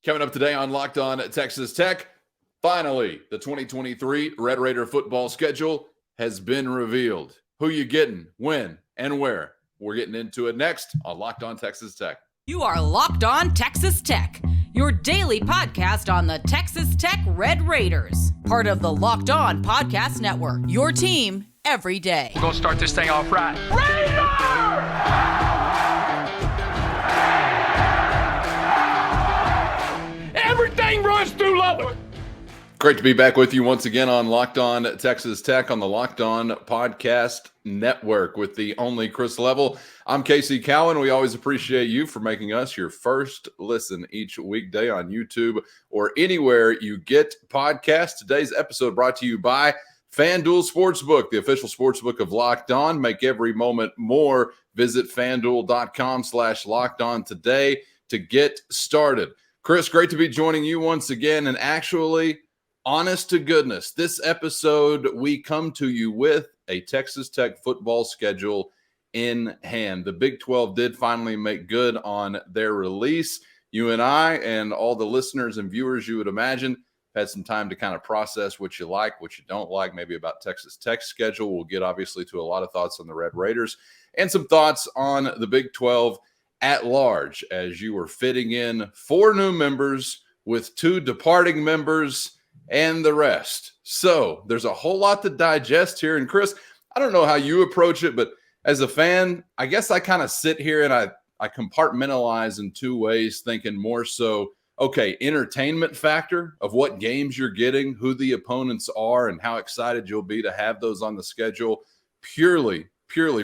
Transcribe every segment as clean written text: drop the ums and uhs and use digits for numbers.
Coming up today on Locked On Texas Tech, finally, the 2023 Red Raider football schedule has been revealed. Who you getting, when, and where? We're getting into it next on Locked On Texas Tech. You are Locked On Texas Tech, your daily podcast on the Texas Tech Red Raiders. Part of the Locked On Podcast Network, your team every day. We're going to start this thing off right. Everything runs through Lubbock. Great to be back with you once again on Locked On Texas Tech on the Locked On Podcast Network with the only Chris Level. I'm Casey Cowan. We always appreciate you for making us your first listen each weekday on YouTube or anywhere you get podcasts. Today's episode brought to you by FanDuel Sportsbook, the official sportsbook of Locked On. Make every moment more. Visit FanDuel.com/LockedOn today to get started. Chris, great to be joining you once again. And actually, honest to goodness, this episode, we come to you with a Texas Tech football schedule in hand. The Big 12 did finally make good on their release. You and I and all the listeners and viewers you would imagine had some time to kind of process what you like, what you don't like, maybe about Texas Tech's schedule. We'll get obviously to a lot of thoughts on the Red Raiders and some thoughts on the Big 12 at large as you were fitting in 4 new members with 2 departing members and the rest. So there's a whole lot to digest here. And Chris, I don't know how you approach it, but as a fan, I guess I kind of sit here and I compartmentalize in 2 ways, thinking more so, okay, entertainment factor of what games you're getting, who the opponents are, and how excited you'll be to have those on the schedule purely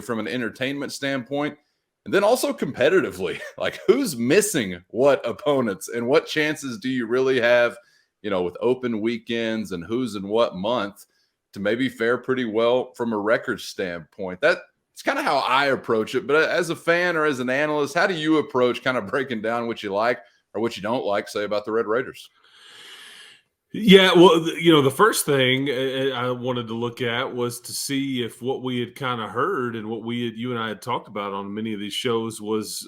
from an entertainment standpoint. And then also competitively, like who's missing what opponents and what chances do you really have, with open weekends and who's in what month to maybe fare pretty well from a record standpoint. That's kind of how I approach it. But as a fan or as an analyst, how do you approach kind of breaking down what you like or what you don't like, say, about the Red Raiders? Yeah, well, the first thing I wanted to look at was to see if what we had kind of heard and what you and I had talked about on many of these shows was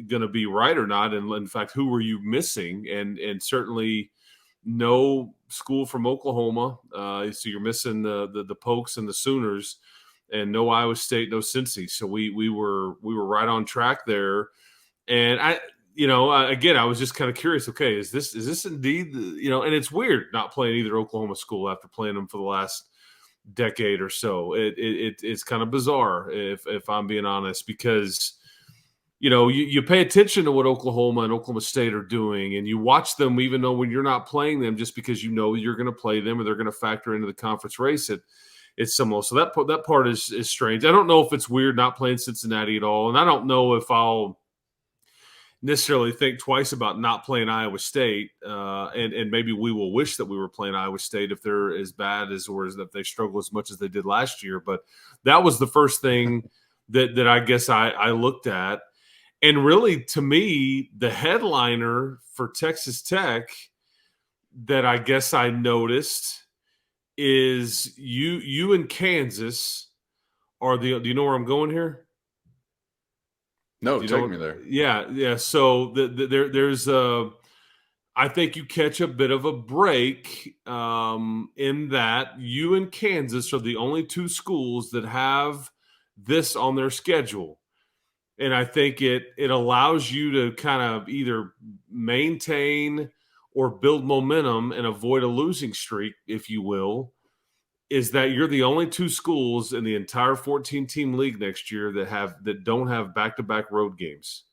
going to be right or not. And in fact, who were you missing? And certainly no school from Oklahoma. So you're missing the Pokes and the Sooners, and no Iowa State, no Cincy. So we were right on track there. And again, I was just kind of curious. Okay, is this indeed, and it's weird not playing either Oklahoma school after playing them for the last decade or so. It's kind of bizarre if I'm being honest, because you pay attention to what Oklahoma and Oklahoma State are doing, and you watch them even though when you're not playing them, just because you're going to play them or they're going to factor into the conference race. It's similar. So that part is strange. I don't know if it's weird not playing Cincinnati at all, and I don't know if I'll necessarily think twice about not playing Iowa State, and maybe we will wish that we were playing Iowa State if they're as bad as or if they struggle as much as they did last year. But that was the first thing that I guess I looked at. And really, to me, the headliner for Texas Tech that I guess I noticed is you and Kansas are do you know where I'm going here? No, take me there. Yeah. So there's I think you catch a bit of a break in that you and Kansas are the only 2 schools that have this on their schedule. And I think it allows you to kind of either maintain or build momentum and avoid a losing streak, if you will, is that you're the only 2 schools in the entire 14-team league next year that don't have back-to-back road games.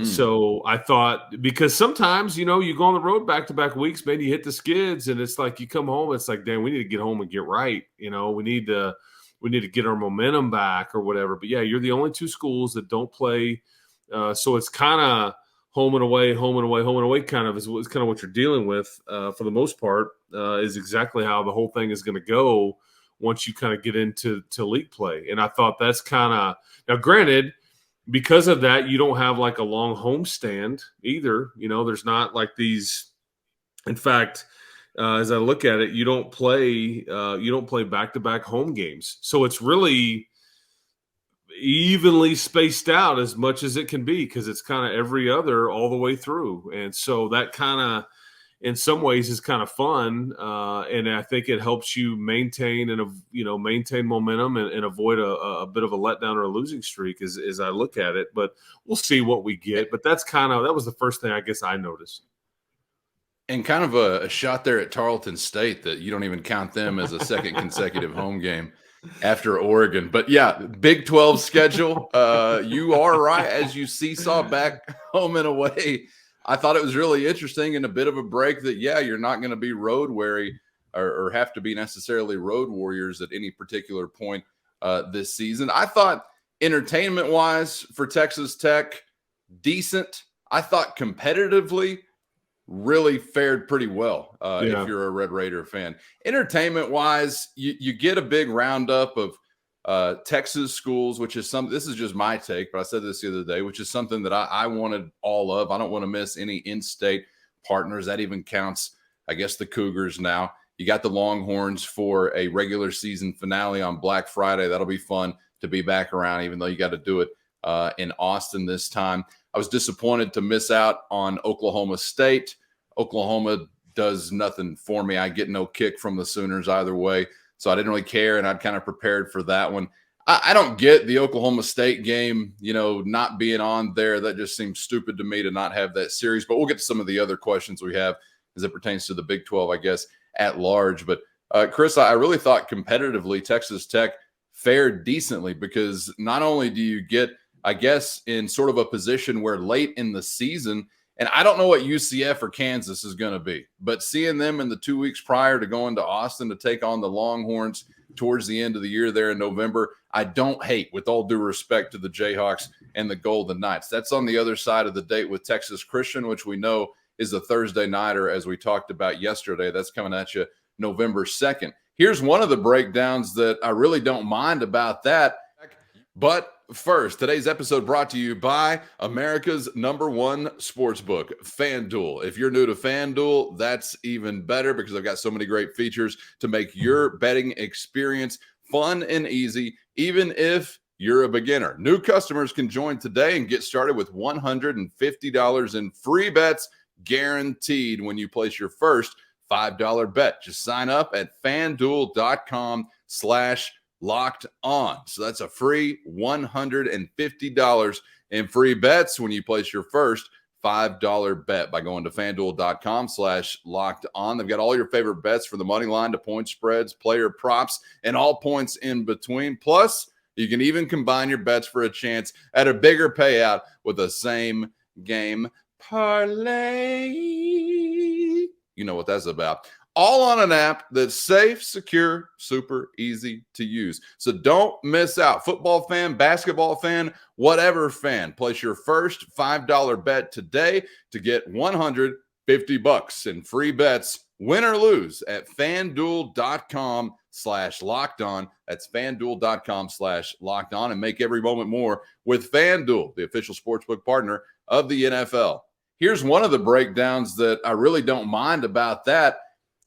So I thought, because sometimes, you go on the road back-to-back weeks, maybe you hit the skids, and it's like you come home, it's like, damn, we need to get home and get right. We need to get our momentum back or whatever. But, yeah, you're the only 2 schools that don't play. So it's kind of home and away kind of is kind of what you're dealing with for the most part, is exactly how the whole thing is going to go once you kind of get into league play. And I thought that's kind of – now, granted, because of that, you don't have like a long homestand either. There's not like these – in fact, as I look at it, you don't play back-to-back home games. So it's really evenly spaced out as much as it can be, because it's kind of every other all the way through. And so that kind of, in some ways, is kind of fun. And I think it helps you maintain maintain momentum and avoid a bit of a letdown or a losing streak as I look at it. But we'll see what we get. But that was the first thing I guess I noticed. And kind of a shot there at Tarleton State that you don't even count them as a second consecutive home game after Oregon. But yeah, Big 12 schedule. You are right. As you seesaw back home and away, I thought it was really interesting and a bit of a break that, yeah, you're not going to be road weary or have to be necessarily road warriors at any particular point this season. I thought entertainment-wise for Texas Tech, decent. I thought competitively really fared pretty well if you're a Red Raider fan. Entertainment-wise, you get a big roundup of Texas schools, which is this is just my take, but I said this the other day, which is something that I wanted all of. I don't want to miss any in-state partners. That even counts, I guess, the Cougars now. You got the Longhorns for a regular season finale on Black Friday. That'll be fun to be back around, even though you got to do it in Austin this time. I was disappointed to miss out on Oklahoma State. Oklahoma does nothing for me. I get no kick from the Sooners either way, so I didn't really care, and I'd kind of prepared for that one. I don't get the Oklahoma State game, not being on there. That just seems stupid to me to not have that series, but we'll get to some of the other questions we have as it pertains to the Big 12, I guess, at large. But, Chris, I really thought competitively Texas Tech fared decently, because not only do you get, I guess, in sort of a position where late in the season, and I don't know what UCF or Kansas is going to be, but seeing them in the 2 weeks prior to going to Austin to take on the Longhorns towards the end of the year there in November, I don't hate, with all due respect to the Jayhawks and the Golden Knights. That's on the other side of the date with Texas Christian, which we know is a Thursday nighter, as we talked about yesterday. That's coming at you November 2nd. Here's one of the breakdowns that I really don't mind about that. But first, today's episode brought to you by America's #1 sportsbook, FanDuel. If you're new to FanDuel, that's even better, because I've got so many great features to make your betting experience fun and easy, even if you're a beginner. New customers can join today and get started with $150 in free bets guaranteed when you place your first $5 bet. Just sign up at FanDuel.com/locked on. So that's a free $150 in free bets when you place your first $5 bet by going to FanDuel.com/locked on. They've got all your favorite bets, from the money line to point spreads, player props, and all points in between. Plus, you can even combine your bets for a chance at a bigger payout with a same game parlay. You know what that's about. All on an app that's safe, secure, super easy to use. So don't miss out. Football fan, basketball fan, whatever fan, place your first $5 bet today to get $150 in free bets, win or lose, at FanDuel.com/locked on. That's FanDuel.com/locked on, and make every moment more with FanDuel, the official sportsbook partner of the NFL. Here's one of the breakdowns that I really don't mind about that.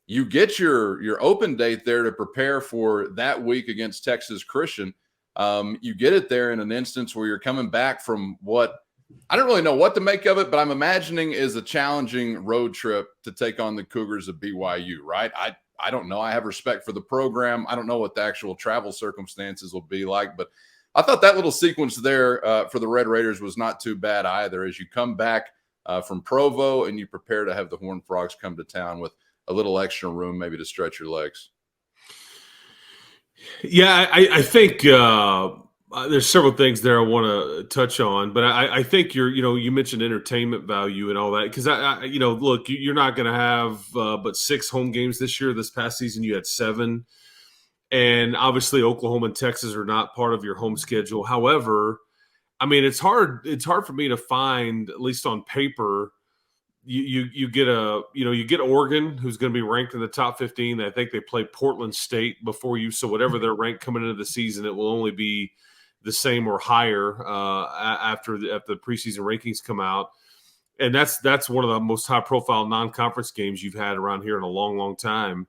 You get your open date there to prepare for that week against Texas Christian. You get it there in an instance where you're coming back from what I don't really know what to make of it, but I'm imagining is a challenging road trip to take on the Cougars of BYU, right? I don't know. I have respect for the program. I don't know what the actual travel circumstances will be like, but I thought that little sequence there for the Red Raiders was not too bad either, as you come back from Provo and you prepare to have the Horned Frogs come to town with a little extra room maybe to stretch your legs. Yeah, I think there's several things there I want to touch on, but I think you mentioned entertainment value and all that, because look, you're not going to have but 6 home games this year. This past season you had 7, and obviously Oklahoma and Texas are not part of your home schedule. However, I mean, it's hard for me to find, at least on paper. You get Oregon, who's going to be ranked in the top 15. I think they play Portland State before you, so whatever their rank coming into the season, it will only be the same or higher after the preseason rankings come out. And that's one of the most high-profile non-conference games you've had around here in a long, long time.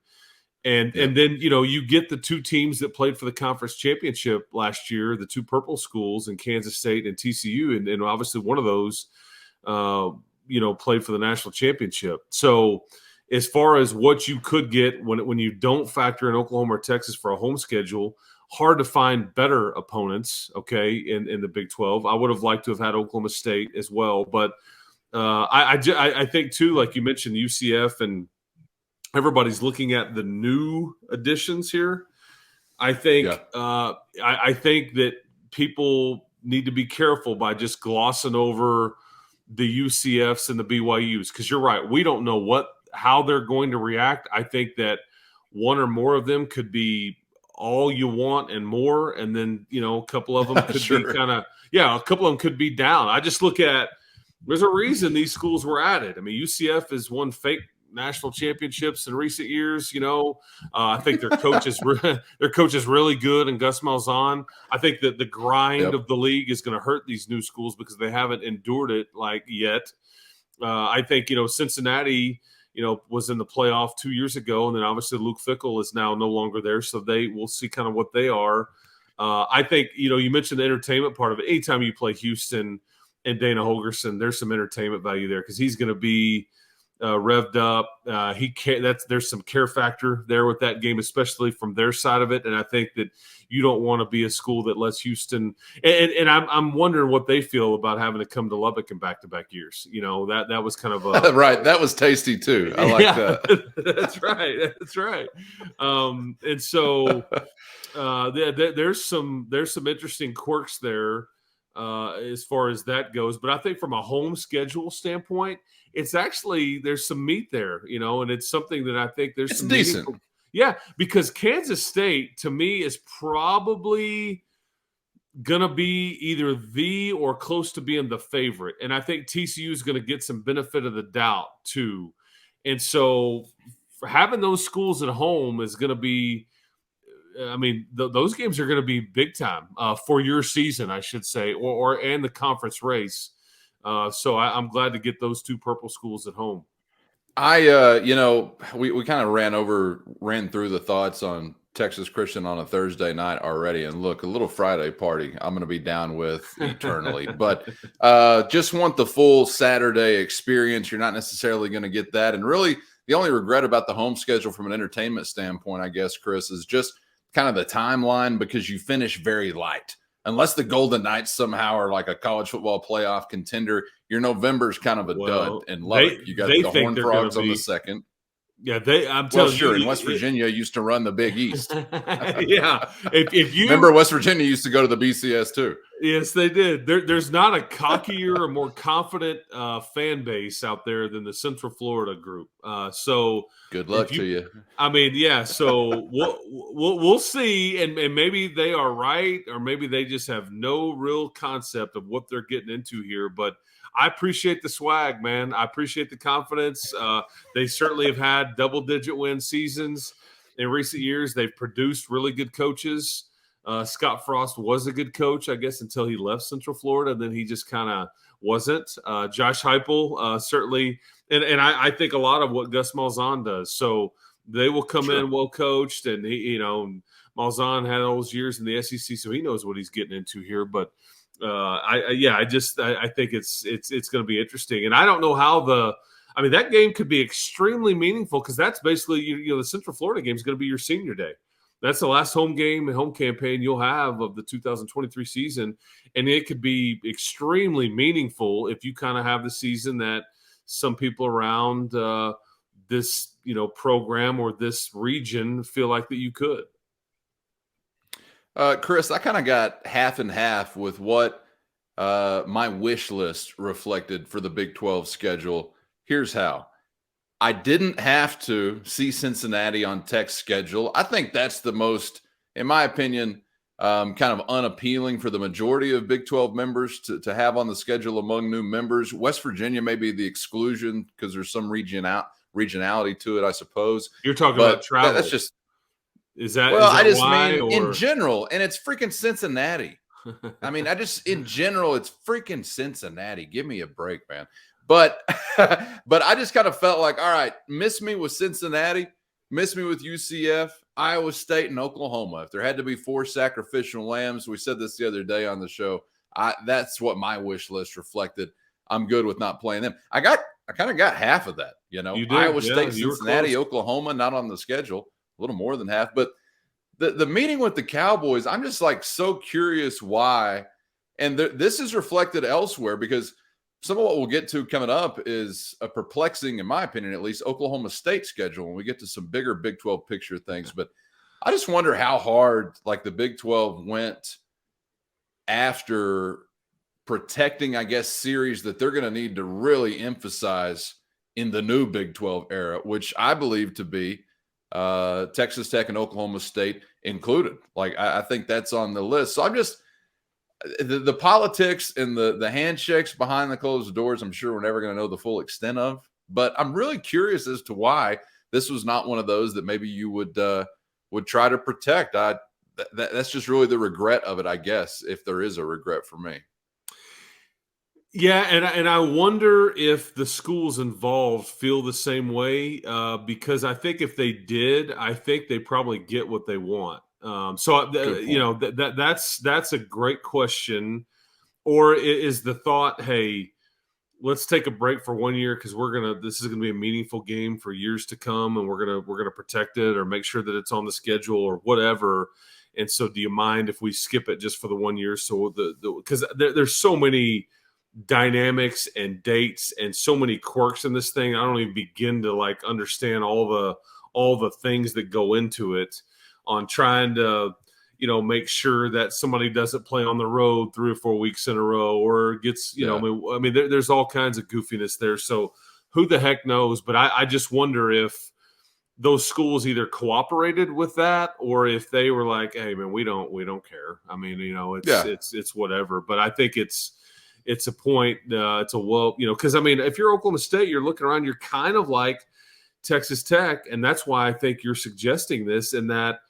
And then, you get the two teams that played for the conference championship last year, the two purple schools in Kansas State and TCU. And obviously one of those, played for the national championship. So as far as what you could get when you don't factor in Oklahoma or Texas for a home schedule, hard to find better opponents, okay, in the Big 12. I would have liked to have had Oklahoma State as well. But I think, too, like you mentioned, UCF and everybody's looking at the new additions here. I think I think that people need to be careful by just glossing over the UCFs and the BYUs, because you're right. We don't know how they're going to react. I think that one or more of them could be all you want and more, and then a couple of them could be a couple of them could be down. I just look at there's a reason these schools were added. I mean, UCF has won fake national championships in recent years. I think their coach is really good, and Gus Malzahn. I think that the grind of the league is going to hurt these new schools because they haven't endured it yet. I think Cincinnati was in the playoff 2 years ago, and then obviously Luke Fickell is now no longer there, so we'll see kind of what they are. I think you mentioned the entertainment part of it. Anytime you play Houston and Dana Holgerson, there's some entertainment value there because he's going to be revved up. There's some care factor there with that game, especially from their side of it. And I think that you don't want to be a school that lets Houston. And I'm wondering what they feel about having to come to Lubbock in back-to-back years. That was kind of a right. That was tasty too. I like that. That's right. That's right. And so there's some interesting quirks there as far as that goes. But I think from a home schedule standpoint, it's actually there's some meat there, and it's something that I think there's some decent. Yeah, because Kansas State to me is probably gonna be either the or close to being the favorite, and I think TCU is going to get some benefit of the doubt too. And so, for having those schools at home is going to be. I mean, those games are going to be big time for your season, I should say, and the conference race. So I'm glad to get those two purple schools at home. We kind of ran through the thoughts on Texas Christian on a Thursday night already. And look, a little Friday party I'm going to be down with eternally. But just want the full Saturday experience. You're not necessarily going to get that. And really, the only regret about the home schedule from an entertainment standpoint, I guess, Chris, is just kind of the timeline because you finish very light. Unless the Golden Knights somehow are like a college football playoff contender, your November's kind of a dud in Lubbock. You got the Horned Frogs on the second. Yeah, I'm telling you. In West Virginia used to run the Big East. Yeah. If you remember, West Virginia used to go to the BCS too. Yes, they did. There's not a cockier or more confident fan base out there than the Central Florida group. So good luck to you. I mean, yeah. So we'll see, and maybe they are right, or maybe they just have no real concept of what they're getting into here. But I appreciate the swag, man. I appreciate the confidence. They certainly have had double-digit win seasons in recent years. They've produced really good coaches. Scott Frost was a good coach, I guess, until he left Central Florida. Then he just kind of wasn't. Josh Heupel certainly, and I think a lot of what Gus Malzahn does. So they will come in well coached, and Malzahn had all those years in the SEC, so he knows what he's getting into here. But I think it's going to be interesting, and I don't know how that game could be extremely meaningful because that's basically the Central Florida game is going to be your senior day. That's the last home game and home campaign you'll have of the 2023 season, and it could be extremely meaningful if you kind of have the season that some people around this program or this region feel like that you could. Chris, I kind of got half and half with what my wish list reflected for the Big 12 schedule. Here's how. I didn't have to see Cincinnati on Tech's schedule. I think that's the most, in my opinion, kind of unappealing for the majority of Big 12 members to have on the schedule among new members. West Virginia may be the exclusion because there's some regionality to it, I suppose. You're talking about travel. That's just is that I just why, mean or? In general, and it's freaking Cincinnati. I mean, in general, it's freaking Cincinnati. Give me a break, man. But I just kind of felt like, all right, miss me with Cincinnati. Miss me with UCF, Iowa State, and Oklahoma. If there had to be 4 sacrificial lambs, we said this the other day on the show. That's what my wish list reflected. I'm good with not playing them. I kind of got half of that. You did, Iowa State, Cincinnati, Oklahoma, not on the schedule. A little more than half. But the meeting with the Cowboys, I'm just like so curious why. And this is reflected elsewhere because some of what we'll get to coming up is a perplexing, in my opinion, at least, Oklahoma State schedule when we get to some bigger Big 12 picture things. But I just wonder how hard like the Big 12 went after protecting, I guess, series that they're going to need to really emphasize in the new Big 12 era, which I believe to be Texas Tech and Oklahoma State included. Like, I think that's on the list. So I'm just the politics and the handshakes behind the closed doors, I'm sure we're never going to know the full extent of. But I'm really curious as to why this was not one of those that maybe you would try to protect. That's just really the regret of it, I guess, if there is a regret for me. Yeah, and I wonder if the schools involved feel the same way because I think if they did, I think they probably get what they want. That's a great question. Or is the thought, hey, let's take a break for 1 year because this is gonna be a meaningful game for years to come, and we're gonna protect it or make sure that it's on the schedule or whatever. And so, do you mind if we skip it just for the 1 year? So because there's so many dynamics and dates and so many quirks in this thing, I don't even begin to like understand all the things that go into it on trying to make sure that somebody doesn't play on the road 3 or 4 weeks in a row or gets there's all kinds of goofiness there. So who the heck knows? But I just wonder if those schools either cooperated with that or if they were like, hey man, we don't care. I mean, it's whatever. But I think it's a point. Because I mean, if you're Oklahoma State, you're looking around, you're kind of like Texas Tech, and that's why I think you're suggesting this, and that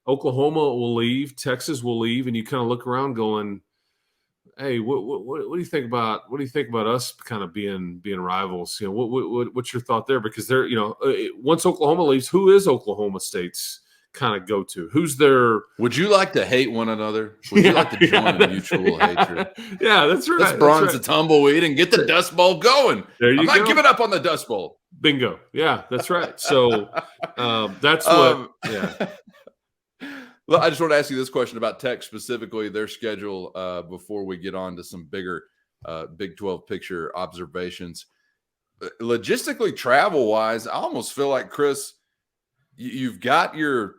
Oklahoma will leave, Texas will leave, and you kind of look around, going, "Hey, what do you think about us kind of being rivals? What's your thought there? Because they're once Oklahoma leaves, who is Oklahoma State's kind of go to? Who's their? Would you like to hate one another? Would you like to join a mutual hatred? Yeah, that's right. Let's bronze the tumbleweed and get the Dust Bowl going. I'm not giving up on the Dust Bowl. Bingo. Yeah, that's right. So that's what. Yeah. Well, I just want to ask you this question about Tech specifically, their schedule, before we get on to some bigger Big 12 picture observations. Logistically, travel-wise, I almost feel like, Chris, you've got your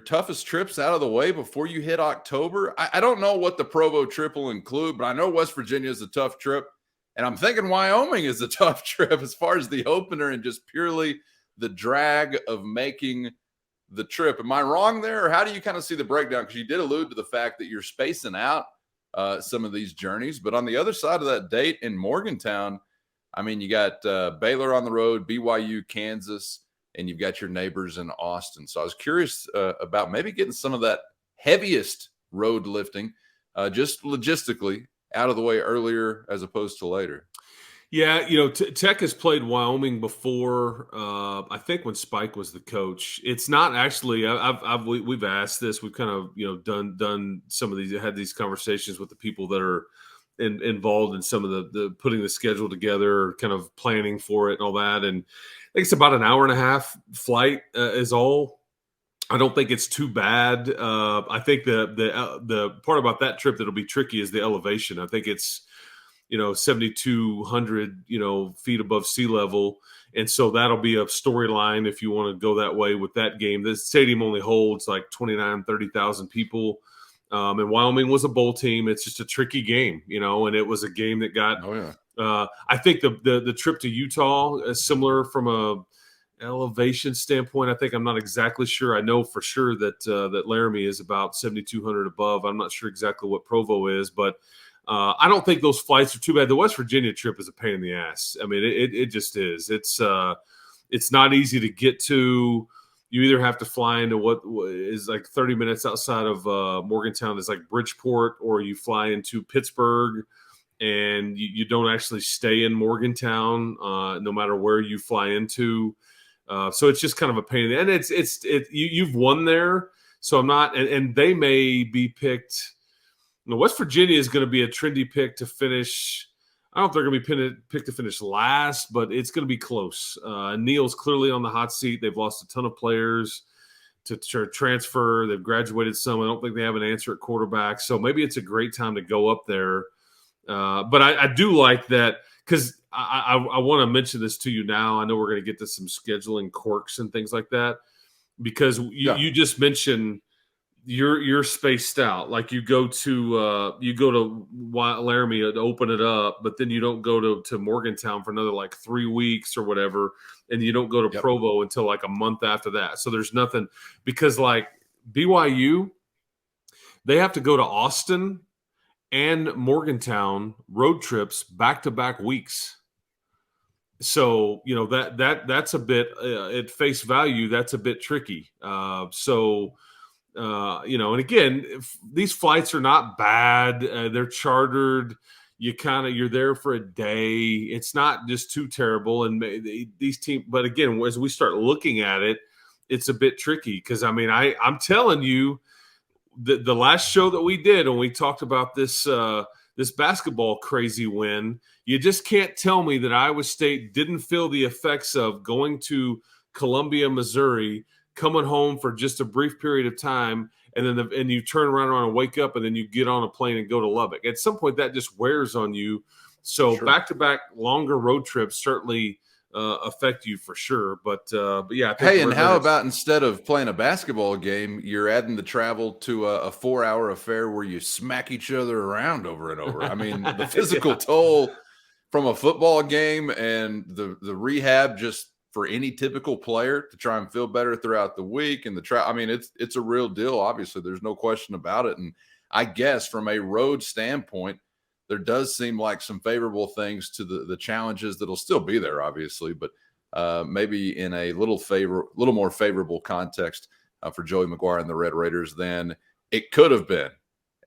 toughest trips out of the way before you hit October. I don't know what the Provo trip will include, but I know West Virginia is a tough trip. And I'm thinking Wyoming is a tough trip as far as the opener and just purely the drag of making the trip. Am I wrong there? Or how do you kind of see the breakdown? Because you did allude to the fact that you're spacing out some of these journeys. But on the other side of that date in Morgantown, I mean, you got Baylor on the road, BYU, Kansas, and you've got your neighbors in Austin. So I was curious about maybe getting some of that heaviest road lifting just logistically out of the way earlier as opposed to later. Yeah, Tech has played Wyoming before. I think when Spike was the coach. It's not actually. We've asked this. We've kind of done some of these. Had these conversations with the people that are involved in some of the putting the schedule together, kind of planning for it and all that. And I think it's about an hour and a half flight is all. I don't think it's too bad. I think the part about that trip that'll be tricky is the elevation. I think it's 7,200 feet above sea level, and so that'll be a storyline if you want to go that way with that game. The stadium only holds like 30,000 people, and Wyoming was a bowl team. It's just a tricky game, and it was a game that got. Oh yeah. I think the trip to Utah is similar from a elevation standpoint. I think I'm not exactly sure. I know for sure that Laramie is about 7,200 above. I'm not sure exactly what Provo is, but I don't think those flights are too bad. The West Virginia trip is a pain in the ass. I mean, it just is. It's not easy to get to. You either have to fly into what is like 30 minutes outside of Morgantown is like Bridgeport, or you fly into Pittsburgh, and you don't actually stay in Morgantown no matter where you fly into. So it's just kind of a pain. And you've won there. So I'm not, and they may be picked. West Virginia is going to be a trendy pick to finish. I don't know if they're going to be picked to finish last, but it's going to be close. Neal's clearly on the hot seat. They've lost a ton of players to transfer. They've graduated some. I don't think they have an answer at quarterback. So maybe it's a great time to go up there. But I do like that because I want to mention this to you now. I know we're going to get to some scheduling quirks and things like that because you just mentioned you're spaced out. Like you go to Laramie to open it up, but then you don't go to Morgantown for another like 3 weeks or whatever, and you don't go to Provo until like a month after that. So there's nothing because like BYU, they have to go to Austin and Morgantown road trips back-to-back weeks. So, that's a bit at face value, that's a bit tricky. And again, these flights are not bad. They're chartered. You're there for a day. It's not just too terrible. And these teams, but again, as we start looking at it, it's a bit tricky because I'm telling you, the last show that we did when we talked about this basketball crazy win, you just can't tell me that Iowa State didn't feel the effects of going to Columbia, Missouri, coming home for just a brief period of time, and then and you turn around and wake up, and then you get on a plane and go to Lubbock. At some point, that just wears on you. So back-to-back longer road trips certainly affect you for sure. But yeah. Hey, and how about instead of playing a basketball game, you're adding the travel to a 4-hour affair where you smack each other around over and over? I mean, the physical toll from a football game and the rehab just for any typical player to try and feel better throughout the week and it's a real deal. Obviously, there's no question about it. And I guess from a road standpoint, there does seem like some favorable things to the challenges that'll still be there, obviously, but maybe in a little more favorable context for Joey McGuire and the Red Raiders than it could have been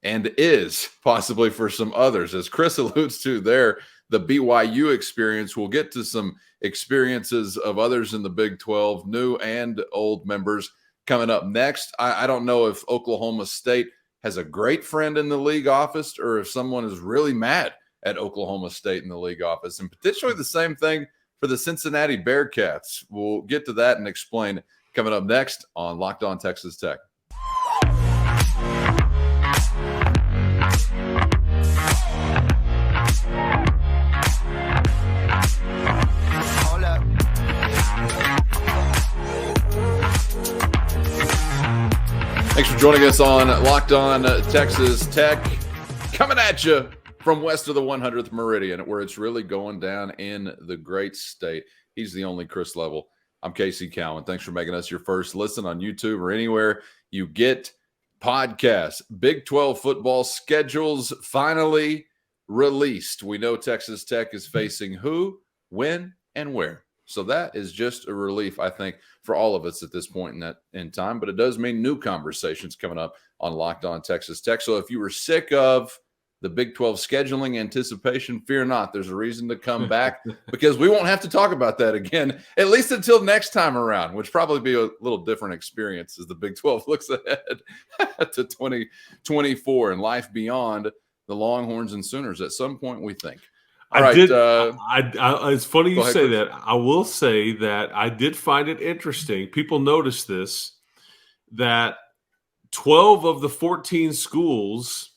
and is possibly for some others. As Chris alludes to there, the BYU experience, we'll get to some experiences of others in the Big 12, new and old members coming up next. I don't know if Oklahoma State has a great friend in the league office or if someone is really mad at Oklahoma State in the league office, and potentially the same thing for the Cincinnati Bearcats. We'll get to that and explain coming up next on Locked On Texas Tech. Thanks for joining us on Locked On Texas Tech, coming at you from west of the 100th Meridian, where it's really going down in the great state. He's the only Chris Level. I'm Casey Cowan. Thanks for making us your first listen on YouTube or anywhere you get podcasts. Big 12 football schedules finally released. We know Texas Tech is facing who, when, and where. So that is just a relief, I think, for all of us at this point in time. But it does mean new conversations coming up on Locked On Texas Tech. So if you were sick of the Big 12 scheduling anticipation, fear not. There's a reason to come back because we won't have to talk about that again, at least until next time around, which probably be a little different experience as the Big 12 looks ahead to 2024 and life beyond the Longhorns and Sooners at some point, we think. All right. It's funny you say that. I will say that I did find it interesting. People noticed this, that 12 of the 14 schools,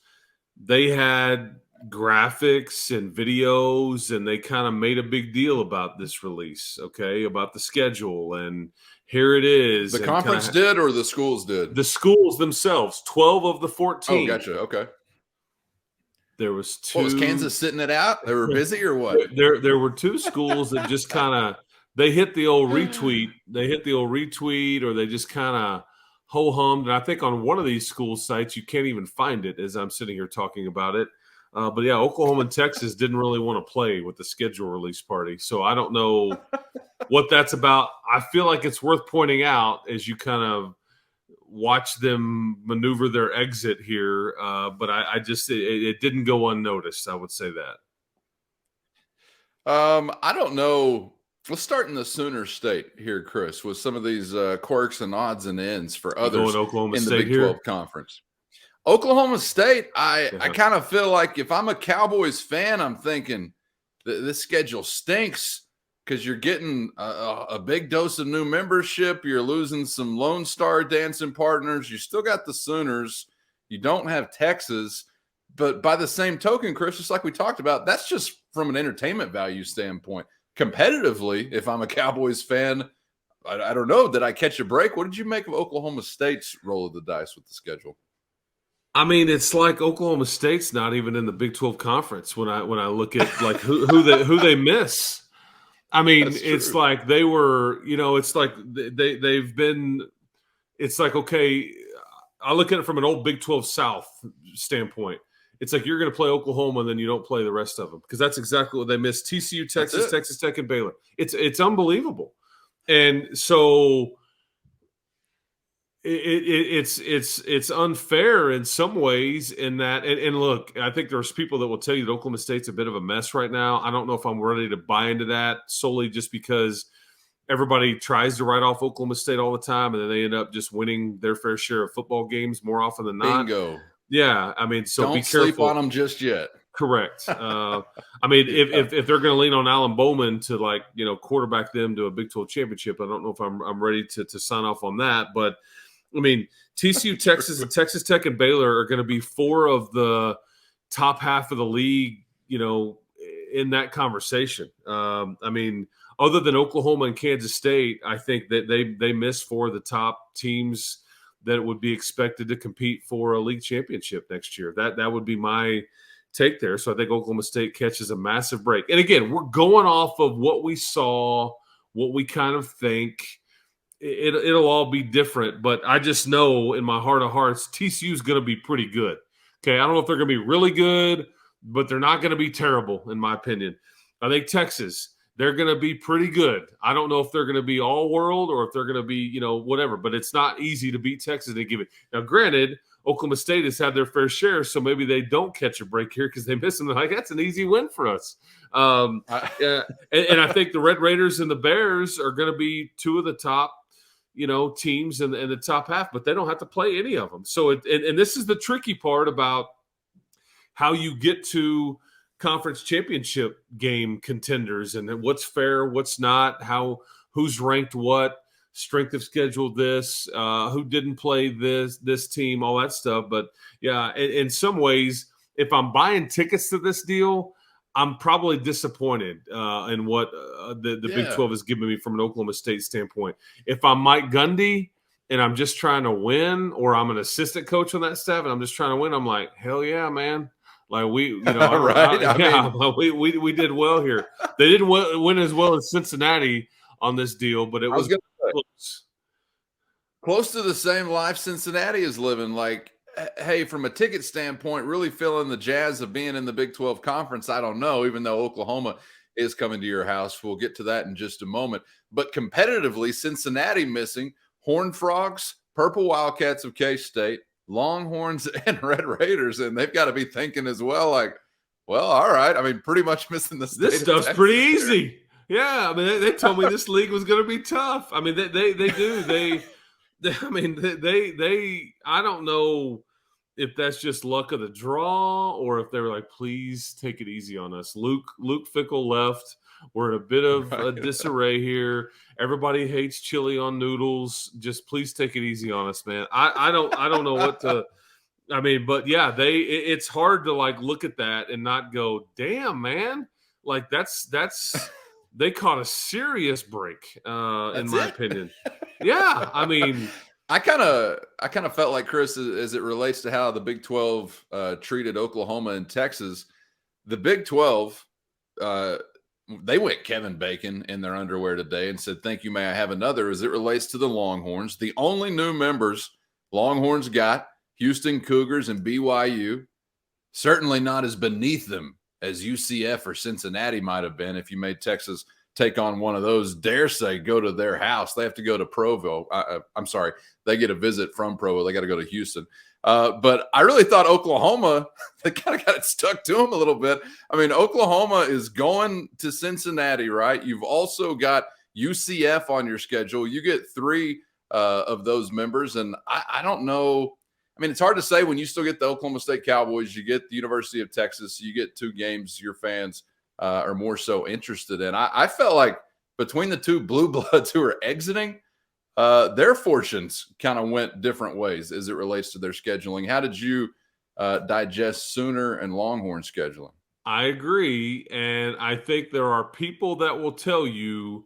they had graphics and videos, and they kind of made a big deal about this release, okay, about the schedule. And here it is. The conference did or the schools did? The schools themselves, 12 of the 14. Oh, gotcha. Okay. There was two. Was Kansas sitting it out? They were busy or what? There were two schools that just kind of they hit the old retweet. They hit the old retweet, or they just kind of ho-hummed. And I think on one of these school sites, you can't even find it as I'm sitting here talking about it. But yeah, Oklahoma and Texas didn't really want to play with the schedule release party. So I don't know what that's about. I feel like it's worth pointing out as you kind of watch them maneuver their exit here, but I just it didn't go unnoticed. I would say that. I don't know Let's start in the Sooner State here, Chris, with some of these quirks and odds and ends for You others going Oklahoma in the State Big 12 here? Conference. Oklahoma State, I kind of feel like if I'm a Cowboys fan, I'm thinking this schedule stinks because you're getting a big dose of new membership. You're losing some Lone Star dancing partners. You still got the Sooners. You don't have Texas. But by the same token, Chris, just like we talked about, that's just from an entertainment value standpoint. Competitively, if I'm a Cowboys fan, I don't know. Did I catch a break? What did you make of Oklahoma State's roll of the dice with the schedule? I mean, it's like Oklahoma State's not even in the Big 12 conference when I look at like who they miss. I mean, it's like they were, it's like they've been. It's like, okay, I look at it from an old Big 12 South standpoint. It's like you're going to play Oklahoma and then you don't play the rest of them because that's exactly what they missed. TCU, Texas, Texas Tech, and Baylor. It's unbelievable, and so. It's unfair in some ways in that, and look, I think there's people that will tell you that Oklahoma State's a bit of a mess right now. I don't know if I'm ready to buy into that solely just because everybody tries to write off Oklahoma State all the time, and then they end up just winning their fair share of football games more often than not. Bingo. Yeah, I mean, so don't be careful. Sleep on them just yet. Correct. I mean, if they're going to lean on Alan Bowman to quarterback them to a Big 12 championship, I don't know if I'm ready to sign off on that, but. I mean, TCU, Texas, and Texas Tech and Baylor are going to be four of the top half of the league, in that conversation. I mean, other than Oklahoma and Kansas State, I think that they miss four of the top teams that would be expected to compete for a league championship next year. That would be my take there. So I think Oklahoma State catches a massive break. And again, we're going off of what we saw, what we kind of think. It'll all be different, but I just know in my heart of hearts, TCU is going to be pretty good. Okay, I don't know if they're going to be really good, but they're not going to be terrible, in my opinion. I think Texas, they're going to be pretty good. I don't know if they're going to be all world or if they're going to be, whatever, but it's not easy to beat Texas and give it. Now, granted, Oklahoma State has had their fair share, so maybe they don't catch a break here because they miss them. They're like, that's an easy win for us. And I think the Red Raiders and the Bears are going to be two of the top teams in the top half, but they don't have to play any of them. So, and this is the tricky part about how you get to conference championship game contenders and what's fair, what's not, who's ranked what, strength of schedule this, who didn't play this team, all that stuff. But yeah, in some ways, if I'm buying tickets to this deal, I'm probably disappointed in what the Big 12 has given me from an Oklahoma State standpoint. If I'm Mike Gundy and I'm just trying to win, or I'm an assistant coach on that staff and I'm just trying to win, I'm like, hell yeah, man! Like we did well here. They didn't win as well as Cincinnati on this deal, but it was close to the same life Cincinnati is living. Like, hey, from a ticket standpoint, really feeling the jazz of being in the Big 12 conference. I don't know, even though Oklahoma is coming to your house. We'll get to that in just a moment. But competitively, Cincinnati missing Horned Frogs, Purple Wildcats of K-State, Longhorns, and Red Raiders. And they've got to be thinking as well, like, well, all right. I mean, pretty much missing the state. This stuff's pretty easy. Yeah. I mean, they told me this league was going to be tough. I mean, they do. I don't know if that's just luck of the draw or if they were like, please take it easy on us. Luke Fickell left. We're in a bit of a disarray here. Everybody hates chili on noodles. Just please take it easy on us, man. I don't know what to. I mean, but yeah, it's hard to like look at that and not go, damn, man. Like that's they caught a serious break, in my opinion. Yeah, I mean, I kind of felt like, Chris, as it relates to how the Big 12 treated Oklahoma and Texas, the Big 12, they went Kevin Bacon in their underwear today and said, thank you, may I have another, as it relates to the Longhorns. The only new members Longhorns got, Houston Cougars and BYU, certainly not as beneath them as UCF or Cincinnati might have been if you made Texas take on one of those, dare say, go to their house. They have to go to Provo. I'm sorry. They get a visit from Provo. They got to go to Houston. But I really thought Oklahoma, they kind of got it stuck to them a little bit. I mean, Oklahoma is going to Cincinnati, right? You've also got UCF on your schedule. You get 3 of those members. And I don't know. I mean, it's hard to say when you still get the Oklahoma State Cowboys, you get the University of Texas, you get 2 games your fans are more so interested in. I felt like between the 2 blue bloods who are exiting, their fortunes kind of went different ways as it relates to their scheduling. How did you digest Sooner and Longhorn scheduling? I agree. And I think there are people that will tell you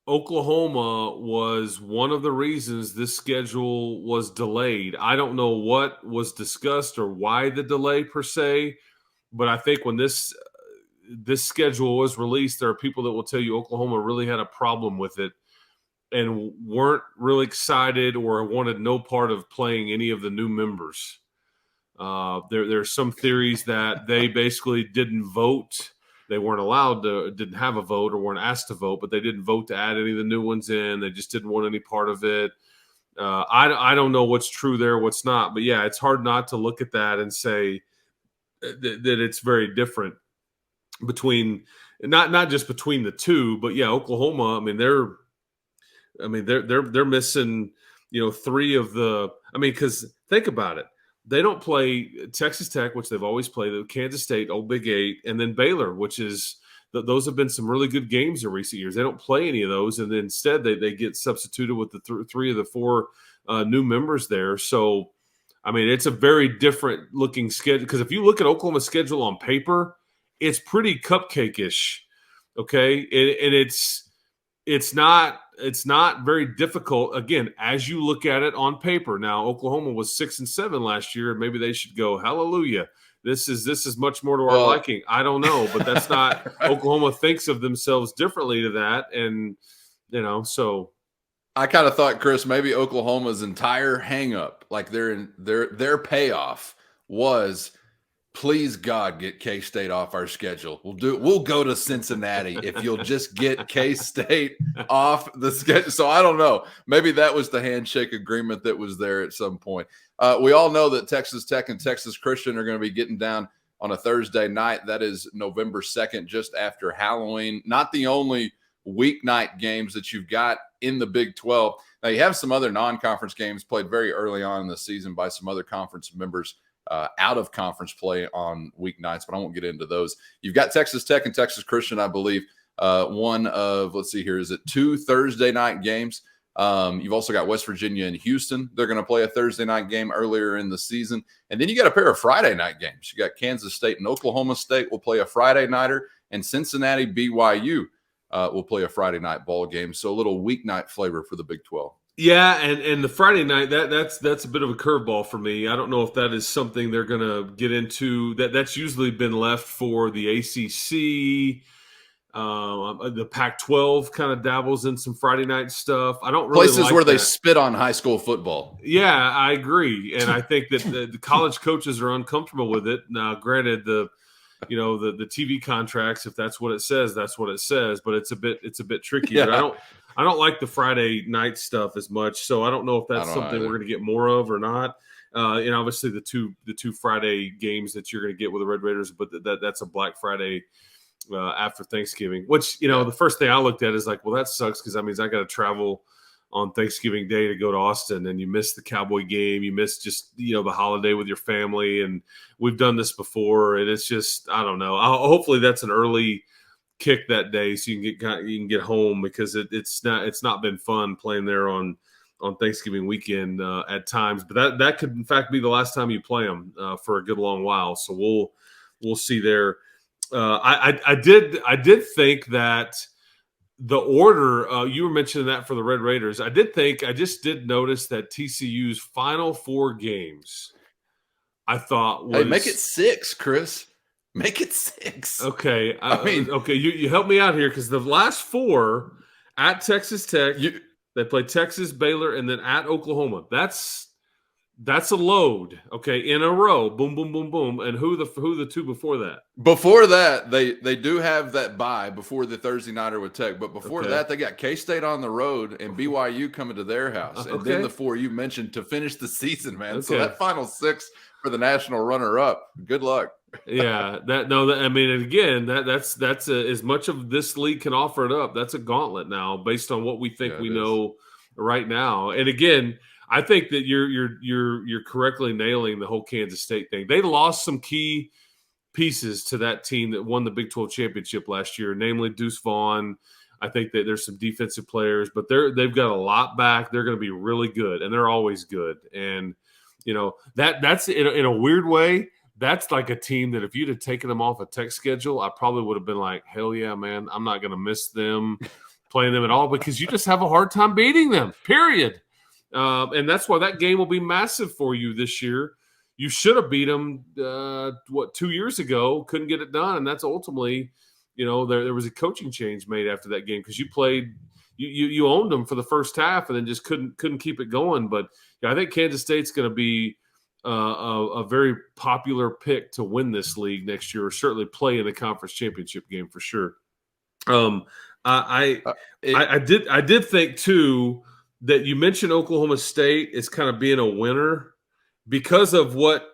Oklahoma was one of the reasons this schedule was delayed. I don't know what was discussed or why the delay per se, but I think when this schedule was released, there are people that will tell you Oklahoma really had a problem with it and weren't really excited or wanted no part of playing any of the new members. There's some theories that they basically didn't vote. They weren't allowed to, didn't have a vote or weren't asked to vote, but they didn't vote to add any of the new ones in. They just didn't want any part of it. I don't know what's true there, what's not. But, yeah, it's hard not to look at that and say that it's very different between not just between the 2, but, yeah, Oklahoma, they're missing, 3 of the – because think about it. They don't play Texas Tech, which they've always played, Kansas State, Old Big 8, and then Baylor, which is those have been some really good games in recent years. They don't play any of those, and then instead they get substituted with the 3 of the 4 new members there. So, it's a very different looking schedule because if you look at Oklahoma's schedule on paper, it's pretty cupcake-ish, okay? And it's not very difficult, again, as you look at it on paper. Now, Oklahoma was 6-7 last year, and maybe they should go, hallelujah. This is much more to our liking. I don't know, but that's not – Oklahoma thinks of themselves differently to that, and, so – I kind of thought, Chris, maybe Oklahoma's entire hang-up, like their payoff was – please, God, get K-State off our schedule. We'll go to Cincinnati if you'll just get K-State off the schedule. So I don't know. Maybe that was the handshake agreement that was there at some point. We all know that Texas Tech and Texas Christian are going to be getting down on a Thursday night. That is November 2nd, just after Halloween. Not the only weeknight games that you've got in the Big 12. Now, you have some other non-conference games played very early on in the season by some other conference members out of conference play on weeknights, but I won't get into those. You've got Texas Tech and Texas Christian, I believe, one of, let's see here, is it 2 Thursday night games? You've also got West Virginia and Houston. They're going to play a Thursday night game earlier in the season. And then you got a pair of Friday night games. You got Kansas State and Oklahoma State will play a Friday nighter, and Cincinnati BYU will play a Friday night ball game. So a little weeknight flavor for the Big 12. Yeah, and the Friday night, that's a bit of a curveball for me. I don't know if that is something they're going to get into. That's usually been left for the ACC. The Pac-12 kind of dabbles in some Friday night stuff. I don't really places like where that. They spit on high school football. Yeah, I agree, and I think that the college coaches are uncomfortable with it. Now, granted, the TV contracts, if that's what it says, that's what it says. But it's a bit tricky. Yeah. I don't like the Friday night stuff as much, so I don't know if that's something we're going to get more of or not. And obviously the two Friday games that you're going to get with the Red Raiders, but that's a Black Friday after Thanksgiving. Which the first thing I looked at is like, well, that sucks because that means I got to travel on Thanksgiving Day to go to Austin, and you miss the Cowboy game, you miss just the holiday with your family, and we've done this before, and it's just I don't know. Hopefully that's an early kick that day so you can get home because it's not been fun playing there on Thanksgiving weekend at times, but that could in fact be the last time you play them for a good long while. So we'll see there. I did think that the order you were mentioning that for the Red Raiders. I just did notice that TCU's final 4 games I thought was make it 6, Chris. Make it 6. Okay. Okay. You help me out here because the last 4 at Texas Tech, they play Texas, Baylor, and then at Oklahoma. That's That's a load, okay, in a row. Boom, boom, boom, boom. And who the two before that? Before that, they do have that bye before the Thursday nighter with Tech. But before Okay. that, they got K-State on the road and BYU coming to their house. And then Okay. the four you mentioned to finish the season, man. So Okay. that final six for the national runner-up. Good luck. Yeah, I mean, and again, that's as much of this league can offer it up. That's a gauntlet now, based on what we think we know right now. And again, I think that you're correctly nailing the whole Kansas State thing. They lost some key pieces to that team that won the Big 12 championship last year, namely Deuce Vaughn. I think that there's some defensive players, but they've got a lot back. They're going to be really good, and they're always good. And that's in a weird way. That's like a team that if you'd have taken them off a Tech schedule, I probably would have been like, hell yeah, man, I'm not going to miss them playing them at all, because you just have a hard time beating them, period. And that's why that game will be massive for you this year. You should have beat them, 2 years ago, couldn't get it done. And that's ultimately, there was a coaching change made after that game, because you owned them for the first half and then just couldn't keep it going. But I think Kansas State's going to be a very popular pick to win this league next year, or certainly play in the conference championship game for sure. I did think too that you mentioned Oklahoma State is kind of being a winner because of what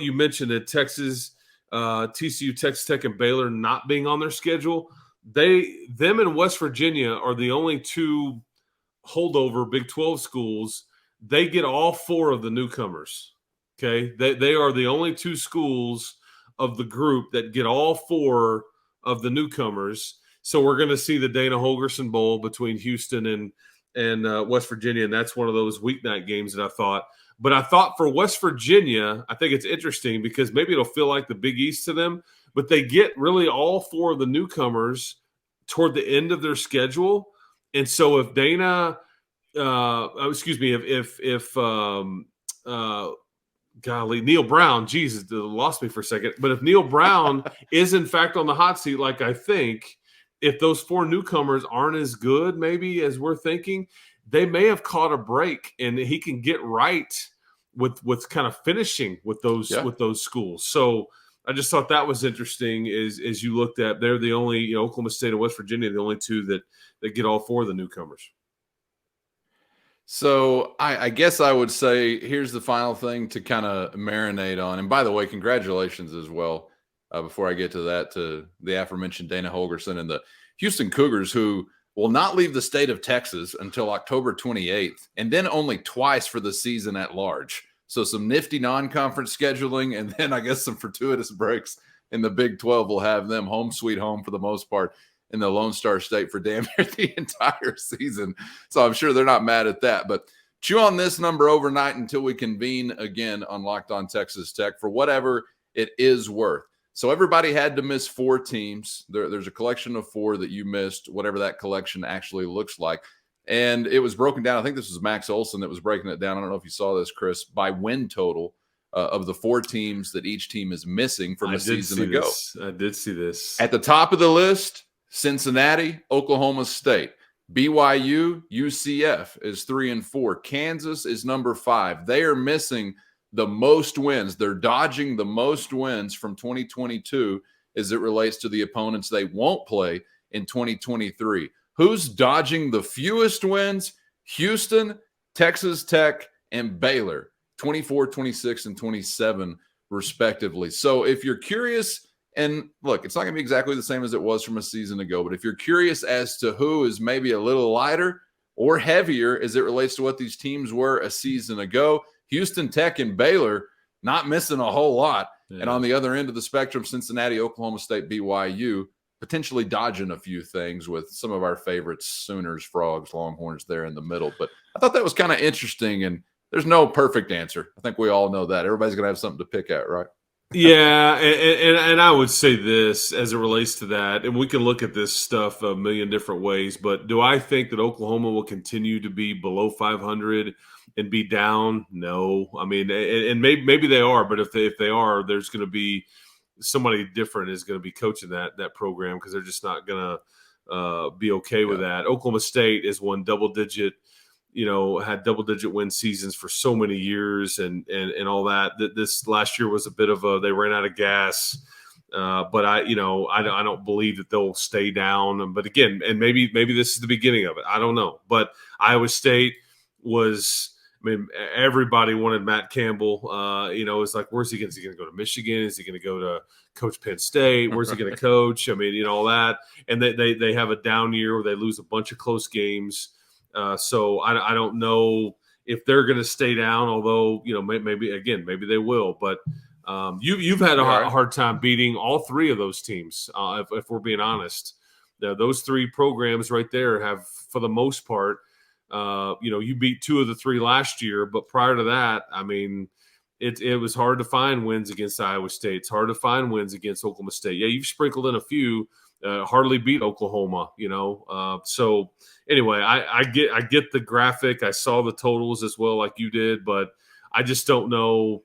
you mentioned at Texas, TCU, Texas Tech, and Baylor not being on their schedule. Them and West Virginia are the only two holdover Big 12 schools. They get all four of the newcomers. Okay, they are the only two schools of the group that get all four of the newcomers. So we're going to see the Dana Holgorsen Bowl between Houston and West Virginia, and that's one of those weeknight games that I thought. But I thought for West Virginia, I think it's interesting because maybe it'll feel like the Big East to them, but they get really all four of the newcomers toward the end of their schedule. And so if Dana, Neil Brown, Jesus, lost me for a second. But if Neil Brown is in fact on the hot seat, like I think, if those four newcomers aren't as good maybe as we're thinking, they may have caught a break and he can get right with kind of finishing with those schools. So I just thought that was interesting as you looked at, they're the only, Oklahoma State and West Virginia, the only two that get all four of the newcomers. So I guess I would say here's the final thing to kind of marinate on. And by the way, congratulations as well, before I get to that, to the aforementioned Dana Holgorsen and the Houston Cougars, who will not leave the state of Texas until October 28th, and then only twice for the season at large. So some nifty non-conference scheduling, and then I guess some fortuitous breaks in the Big 12 will have them home sweet home for the most part in the Lone Star State for damn near the entire season. So I'm sure they're not mad at that. But chew on this number overnight until we convene again on Locked On Texas Tech for whatever it is worth. So everybody had to miss four teams. There's a collection of four that you missed, whatever that collection actually looks like. And it was broken down. I think this was Max Olson that was breaking it down. I don't know if you saw this, Chris, by win total of the four teams that each team is missing from a season ago. I did see this. At the top of the list, Cincinnati, Oklahoma State. BYU, UCF is 3-4. Kansas is number 5. They are missing the most wins. They're dodging the most wins from 2022 as it relates to the opponents they won't play in 2023. Who's dodging the fewest wins? Houston, Texas Tech, and Baylor, 24, 26, and 27, respectively. So if you're curious, and look, it's not going to be exactly the same as it was from a season ago, but if you're curious as to who is maybe a little lighter or heavier as it relates to what these teams were a season ago, Houston Tech and Baylor not missing a whole lot. Yeah. And on the other end of the spectrum, Cincinnati, Oklahoma State, BYU, potentially dodging a few things with some of our favorites, Sooners, Frogs, Longhorns there in the middle. But I thought that was kind of interesting, and there's no perfect answer. I think we all know that. Everybody's going to have something to pick at, right? Yeah, and I would say this as it relates to that, and we can look at this stuff a million different ways, but do I think that Oklahoma will continue to be below 500 and be down? No. I mean, and maybe they are, but if they are, there's going to be somebody different is going to be coaching that program because they're just not going to be okay with that. Oklahoma State is one double-digit, had double-digit win seasons for so many years and all that. This last year was a bit of they ran out of gas. But I don't believe that they'll stay down. But again, and maybe this is the beginning of it. I don't know. But Iowa State was. I mean, everybody wanted Matt Campbell. It's like, where's he going? Is he going to go to Michigan? Is he going to go to coach Penn State? Where's he going to coach? I mean, all that. And they have a down year where they lose a bunch of close games. So I don't know if they're going to stay down. Although maybe they will. But you've had a hard time beating all three of those teams. If we're being honest, those three programs right there have, for the most part. You beat two of the three last year, but prior to that, I mean, it was hard to find wins against Iowa State. It's hard to find wins against Oklahoma State. Yeah, you've sprinkled in a few, hardly beat Oklahoma, So anyway, I get the graphic. I saw the totals as well, like you did, but I just don't know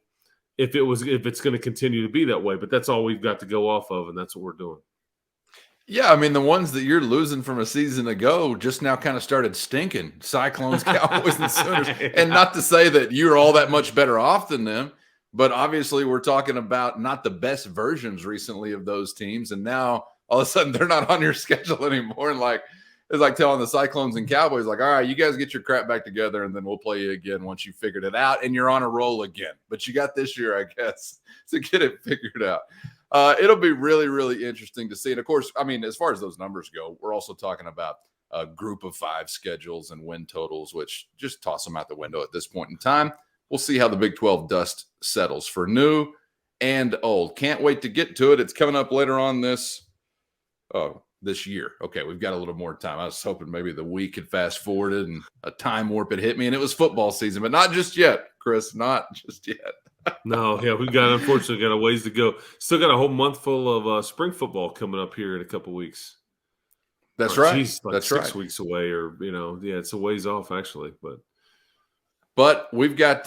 if it's going to continue to be that way. But that's all we've got to go off of, and that's what we're doing. Yeah, I mean, the ones that you're losing from a season ago just now kind of started stinking. Cyclones, Cowboys, and Sooners. And not to say that you're all that much better off than them, but obviously we're talking about not the best versions recently of those teams. And now all of a sudden they're not on your schedule anymore. And it's like telling the Cyclones and Cowboys, like, all right, you guys get your crap back together and then we'll play you again once you figured it out and you're on a roll again. But you got this year, I guess, to get it figured out. It'll be really, really interesting to see. And, of course, I mean, as far as those numbers go, we're also talking about a group of 5 schedules and win totals, which just toss them out the window at this point in time. We'll see how the Big 12 dust settles for new and old. Can't wait to get to it. It's coming up later on this year. Okay, we've got a little more time. I was hoping maybe the week had fast-forwarded and a time warp had hit me, and it was football season, but not just yet, Chris, not just yet. No, yeah, unfortunately got a ways to go. Still got a whole month full of spring football coming up here in a couple weeks. That's right. Geez, that's 6 weeks away, or it's a ways off actually. But we've got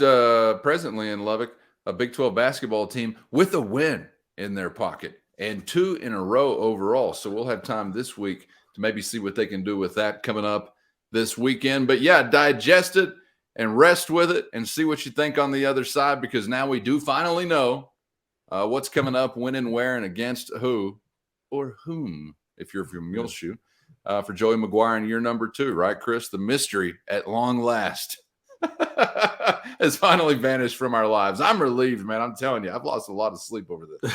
presently in Lubbock a Big 12 basketball team with a win in their pocket and 2 in a row overall. So we'll have time this week to maybe see what they can do with that coming up this weekend. But yeah, digest it and rest with it and see what you think on the other side, because now we do finally know what's coming up, when and where, and against who or whom, if you're from Muleshoe, for Joey McGuire in year number 2, right, Chris? The mystery at long last has finally vanished from our lives. I'm relieved, man. I'm telling you, I've lost a lot of sleep over this.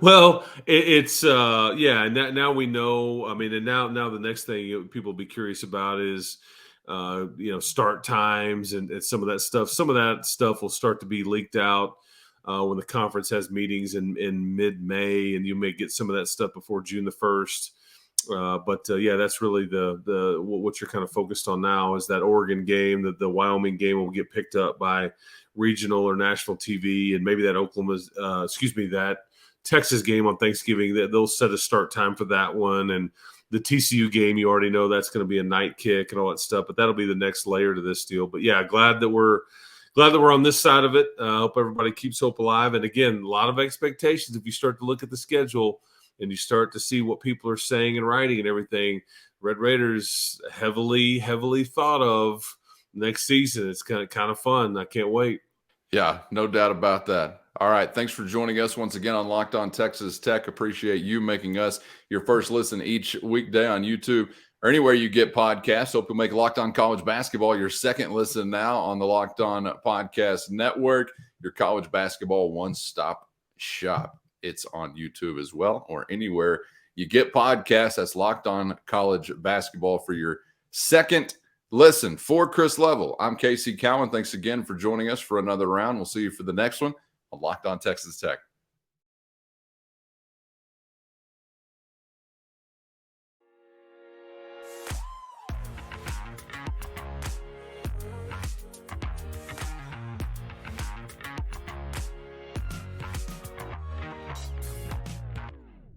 Well, it's now we know. I mean, and now the next thing people will be curious about is start times and some of that stuff. Some of that stuff will start to be leaked out when the conference has meetings in mid-May, and you may get some of that stuff before June the 1st. But that's really the what you're kind of focused on now is that Oregon game. The Wyoming game will get picked up by regional or national TV, and maybe that that Texas game on Thanksgiving, that they'll set a start time for that one. And the TCU game, you already know that's going to be a night kick and all that stuff, but that'll be the next layer to this deal. But yeah, glad that we're on this side of it. Hope everybody keeps hope alive. And again, a lot of expectations. If you start to look at the schedule and you start to see what people are saying and writing and everything, Red Raiders heavily, heavily thought of next season. It's kind of fun. I can't wait. Yeah, no doubt about that. All right, thanks for joining us once again on Locked On Texas Tech. Appreciate you making us your first listen each weekday on YouTube or anywhere you get podcasts. Hope you'll make Locked On College Basketball your second listen now on the Locked On Podcast Network, your college basketball one-stop shop. It's on YouTube as well, or anywhere you get podcasts. That's Locked On College Basketball for your second listen. For Chris Level, I'm Casey Cowan. Thanks again for joining us for another round. We'll see you for the next one on Locked On Texas Tech.